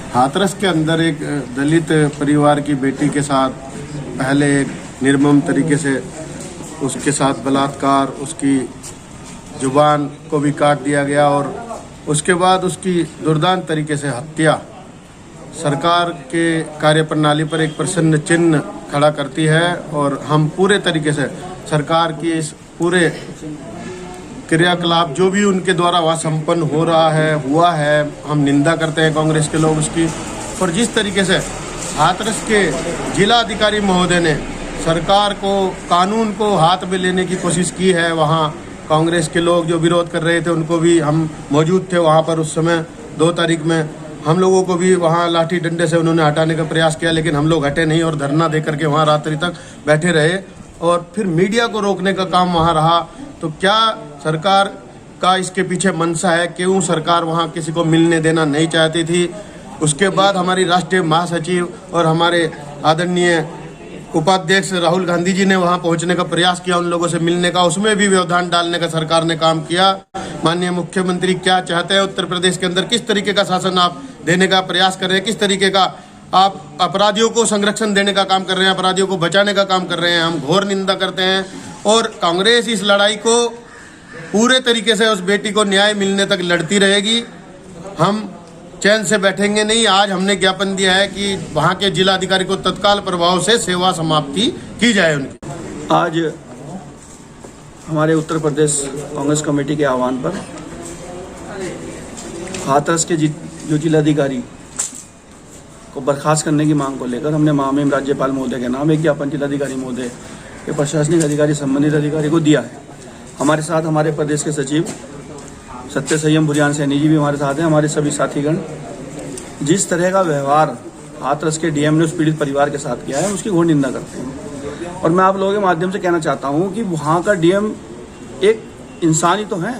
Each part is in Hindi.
हाथरस के अंदर एक दलित परिवार की बेटी के साथ पहले एक निर्मम तरीके से उसके साथ बलात्कार, उसकी जुबान को भी काट दिया गया और उसके बाद उसकी दुर्दांत तरीके से हत्या सरकार के कार्यप्रणाली पर एक प्रश्न चिन्ह खड़ा करती है। और हम पूरे तरीके से सरकार की इस पूरे क्रियाकलाप जो भी उनके द्वारा वहाँ संपन्न हो रहा है, हुआ है, हम निंदा करते हैं कांग्रेस के लोग उसकी। और जिस तरीके से हाथरस के जिला अधिकारी महोदय ने सरकार को, कानून को हाथ में लेने की कोशिश की है, वहाँ कांग्रेस के लोग जो विरोध कर रहे थे उनको भी हम मौजूद थे वहाँ पर उस समय 2 तारीख में। हम लोगों को भी वहाँ लाठी डंडे से उन्होंने हटाने का प्रयास किया, लेकिन हम लोग हटे नहीं और धरना दे करके वहाँ रात्रि तक बैठे रहे। और फिर मीडिया को रोकने का काम वहाँ रहा। तो क्या सरकार का इसके पीछे मंशा है? क्यों सरकार वहाँ किसी को मिलने देना नहीं चाहती थी? उसके बाद हमारी राष्ट्रीय महासचिव और हमारे आदरणीय उपाध्यक्ष राहुल गांधी जी ने वहां पहुंचने का प्रयास किया, उन लोगों से मिलने का, उसमें भी व्यवधान डालने का सरकार ने काम किया। माननीय मुख्यमंत्री क्या चाहते हैं उत्तर प्रदेश के अंदर, किस तरीके का शासन आप देने का प्रयास कर रहे हैं, किस तरीके का आप अपराधियों को संरक्षण देने का काम कर रहे हैं, अपराधियों को बचाने का काम कर रहे हैं, हम घोर निंदा करते हैं। और कांग्रेस इस लड़ाई को पूरे तरीके से उस बेटी को न्याय मिलने तक लड़ती रहेगी। हम चैन से बैठेंगे नहीं। आज हमने ज्ञापन दिया है कि वहाँ के जिलाधिकारी को तत्काल प्रभाव से सेवा समाप्ति की जाए उनकी। आज हमारे उत्तर प्रदेश कांग्रेस कमेटी के आह्वान पर हाथरस के जो जिलाधिकारी को बर्खास्त करने की मांग को लेकर हमने माननीय राज्यपाल महोदय के नाम एक ज्ञापन जिलाधिकारी महोदय के प्रशासनिक अधिकारी, संबंधित अधिकारी को दिया है। हमारे साथ हमारे प्रदेश के सचिव सत्य संयम बुरियान सैनी जी भी हमारे साथ हैं, हमारे सभी साथीगण। जिस तरह का व्यवहार हाथरस के डीएम ने उस पीड़ित परिवार के साथ किया है उसकी घोर निंदा करते हैं। और मैं आप लोगों के माध्यम से कहना चाहता हूं कि वहाँ का डीएम एक इंसान ही तो है।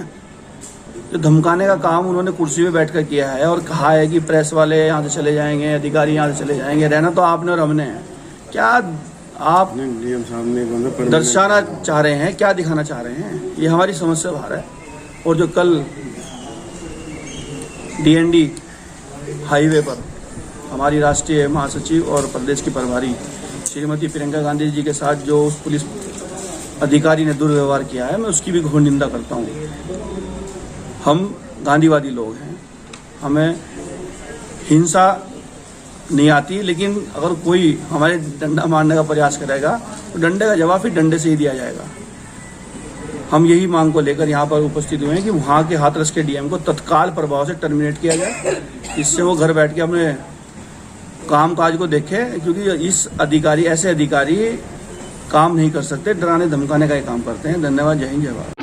जो धमकाने का काम उन्होंने कुर्सी पे बैठकर किया है और कहा है कि प्रेस वाले यहाँ से चले जाएंगे, अधिकारी यहाँ से चले जाएंगे, रहना तो आपने और हमने है। क्या आप डीएम सामने दर्शाना चाह रहे हैं, क्या दिखाना चाह रहे हैं? ये हमारी समझ से बाहर है। और जो कल डीएनडी हाईवे पर हमारी राष्ट्रीय महासचिव और प्रदेश की प्रभारी श्रीमती प्रियंका गांधी जी के साथ जो उस पुलिस अधिकारी ने दुर्व्यवहार किया है, मैं उसकी भी घोर निंदा करता हूँ। हम गांधीवादी लोग हैं, हमें हिंसा नहीं आती, लेकिन अगर कोई हमारे डंडा मारने का प्रयास करेगा तो डंडे का जवाब फिर डंडे से ही दिया जाएगा। हम यही मांग को लेकर यहाँ पर उपस्थित हुए हैं कि वहाँ के हाथरस के डीएम को तत्काल प्रभाव से टर्मिनेट किया जाए, इससे वो घर बैठ के अपने काम काज को देखे। क्योंकि इस अधिकारी, ऐसे अधिकारी काम नहीं कर सकते, डराने धमकाने का ही काम करते हैं। धन्यवाद। जय हिंद, जय भारत।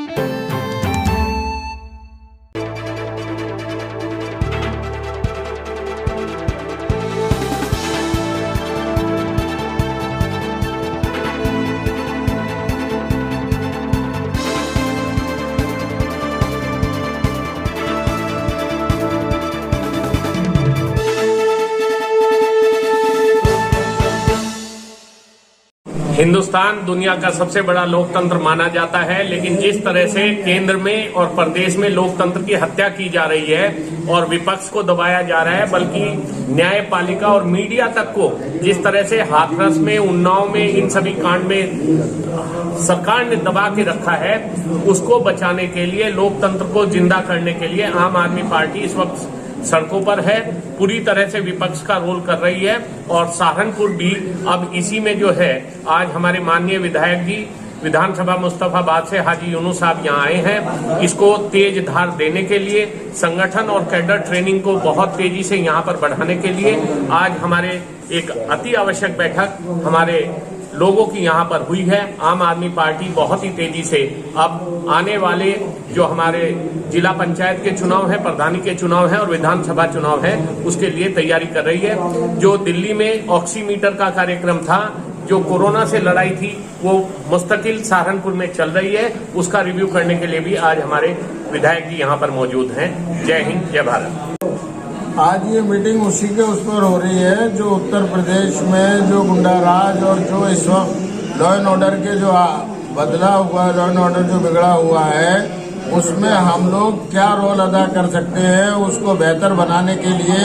हिंदुस्तान दुनिया का सबसे बड़ा लोकतंत्र माना जाता है, लेकिन जिस तरह से केंद्र में और प्रदेश में लोकतंत्र की हत्या की जा रही है और विपक्ष को दबाया जा रहा है, बल्कि न्यायपालिका और मीडिया तक को जिस तरह से हाथरस में, उन्नाव में, इन सभी कांड में सरकार ने दबा के रखा है, उसको बचाने के लिए, लोकतंत्र को जिंदा करने के लिए आम आदमी पार्टी इस वक्त सड़कों पर है, पूरी तरह से विपक्ष का रोल कर रही है। और सहारनपुर भी अब इसी में जो है, आज हमारे माननीय विधायक जी विधानसभा मुस्तफाबाद से हाजी यूनुस साहब यहाँ आए हैं, इसको तेज धार देने के लिए, संगठन और कैडर ट्रेनिंग को बहुत तेजी से यहाँ पर बढ़ाने के लिए आज हमारे एक अति आवश्यक बैठक हमारे लोगों की यहाँ पर हुई है। आम आदमी पार्टी बहुत ही तेजी से अब आने वाले जो हमारे जिला पंचायत के चुनाव है, प्रधानी के चुनाव है और विधानसभा चुनाव है, उसके लिए तैयारी कर रही है। जो दिल्ली में ऑक्सीमीटर का कार्यक्रम था, जो कोरोना से लड़ाई थी, वो मुस्तकिल सहारनपुर में चल रही है, उसका रिव्यू करने के लिए भी आज हमारे विधायक जी यहाँ पर मौजूद हैं। जय हिंद, जय भारत। आज ये मीटिंग उसी के उस पर हो रही है जो उत्तर प्रदेश में जो गुंडाराज और जो इस वक्त लॉ एंड ऑर्डर के जो बदला हुआ, लॉ एंड ऑर्डर जो बिगड़ा हुआ है, उसमें हम लोग क्या रोल अदा कर सकते हैं, उसको बेहतर बनाने के लिए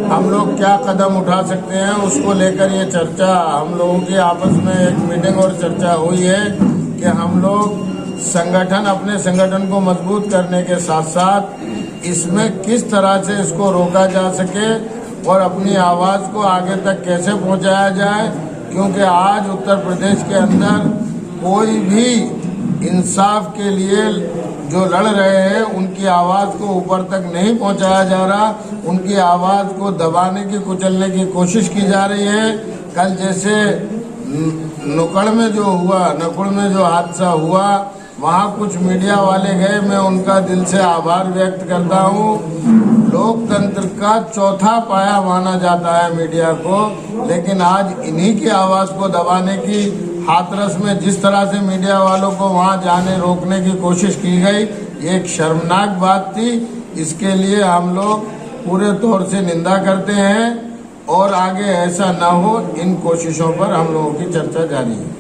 हम लोग क्या कदम उठा सकते हैं, उसको लेकर ये चर्चा हम लोगों की आपस में एक मीटिंग और चर्चा हुई है कि हम लोग संगठन अपने संगठन को मजबूत करने के साथ साथ इसमें किस तरह से इसको रोका जा सके और अपनी आवाज़ को आगे तक कैसे पहुंचाया जाए, क्योंकि आज उत्तर प्रदेश के अंदर कोई भी इंसाफ के लिए जो लड़ रहे हैं उनकी आवाज़ को ऊपर तक नहीं पहुंचाया जा रहा, उनकी आवाज़ को दबाने की कुचलने की कोशिश की जा रही है। कल जैसे नुक्कड़ में जो हादसा हुआ, वहाँ कुछ मीडिया वाले गए, मैं उनका दिल से आभार व्यक्त करता हूँ। लोकतंत्र का चौथा पाया माना जाता है मीडिया को, लेकिन आज इन्हीं की आवाज़ को दबाने की हाथरस में जिस तरह से मीडिया वालों को वहां जाने रोकने की कोशिश की गई, ये एक शर्मनाक बात थी। इसके लिए हम लोग पूरे तौर से निंदा करते हैं और आगे ऐसा न हो, इन कोशिशों पर हम लोगों की चर्चा जारी है।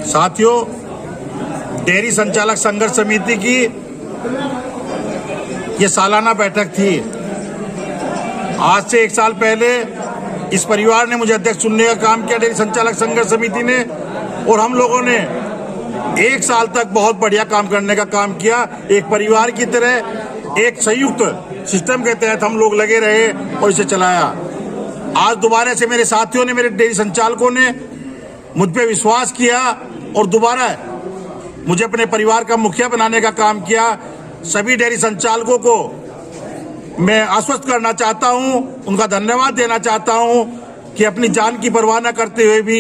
साथियों, डेयरी संचालक संघर्ष समिति की ये सालाना बैठक थी। आज से 1 साल पहले इस परिवार ने मुझे अध्यक्ष चुनने का काम किया, डेयरी संचालक संघर्ष समिति ने, और हम लोगों ने 1 साल तक बहुत बढ़िया काम करने का काम किया। एक परिवार की तरह एक संयुक्त सिस्टम के तहत हम लोग लगे रहे और इसे चलाया। आज दोबारा से मेरे साथियों ने, मेरे डेयरी संचालकों ने मुझ पे विश्वास किया और दोबारा मुझे अपने परिवार का मुखिया बनाने का काम किया। सभी डेयरी संचालकों को मैं आश्वस्त करना चाहता हूं, उनका धन्यवाद देना चाहता हूं कि अपनी जान की परवाह न करते हुए भी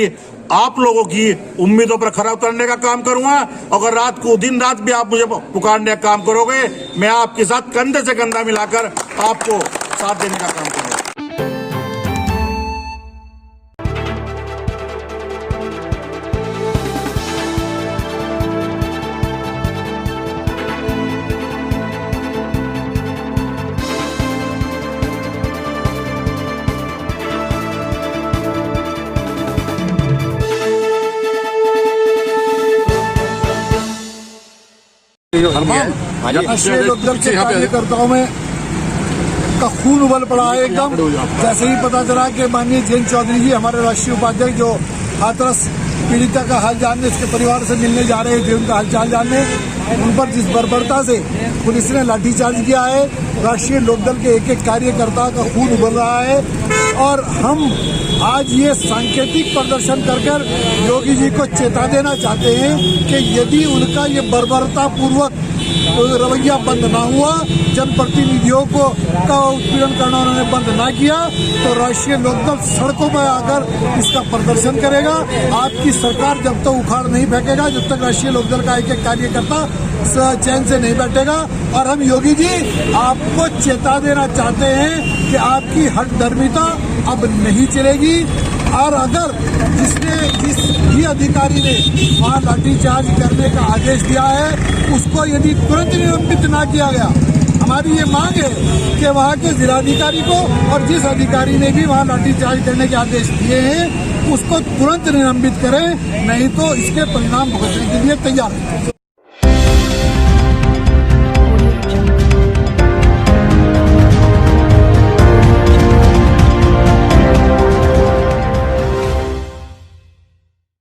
आप लोगों की उम्मीदों पर खरा उतरने का काम करूंगा। अगर रात को दिन रात भी आप मुझे पुकारने का काम करोगे, मैं आपके साथ कंधे से कंधा मिलाकर आपको साथ देने का काम करूंगा। राष्ट्रीय लोकदल के कार्यकर्ताओं में का खून उबल पड़ा है एकदम। जैसे ही पता चला कि माननीय जयंत चौधरी जी, हमारे राष्ट्रीय उपाध्यक्ष, जो हाथरस पीड़िता का हाल जानने, उसके परिवार से मिलने जा रहे थे, उनका हालचाल जानने, उन पर जिस बर्बरता से पुलिस ने लाठीचार्ज किया है, राष्ट्रीय लोकदल के एक एक कार्यकर्ता का खून उबल रहा है। और हम आज ये सांकेतिक प्रदर्शन कर योगी जी को चेता देना चाहते हैं कि यदि उनका ये बर्बरता पूर्वक रवैया बंद ना हुआ, जनप्रतिनिधियों को का उत्पीड़न करना उन्होंने बंद ना किया, तो राष्ट्रीय लोकदल सड़कों पर आकर इसका प्रदर्शन करेगा। आपकी सरकार जब तक उखाड़ नहीं फेंकेगा, जब तक राष्ट्रीय लोकदल का एक एक कार्यकर्ता चैन से नहीं बैठेगा। और हम योगी जी आपको चेता देना चाहते हैं कि आपकी हठधर्मिता अब नहीं चलेगी। और अगर जिस भी अधिकारी ने वहाँ लाठीचार्ज करने का आदेश दिया है, उसको यदि तुरंत निलंबित ना किया गया, हमारी ये मांग है कि वहाँ के जिलाधिकारी को और जिस अधिकारी ने भी वहाँ लाठीचार्ज करने के आदेश दिए हैं, उसको तुरंत निलंबित करें, नहीं तो इसके परिणाम भुगतने के लिए तैयार हैं।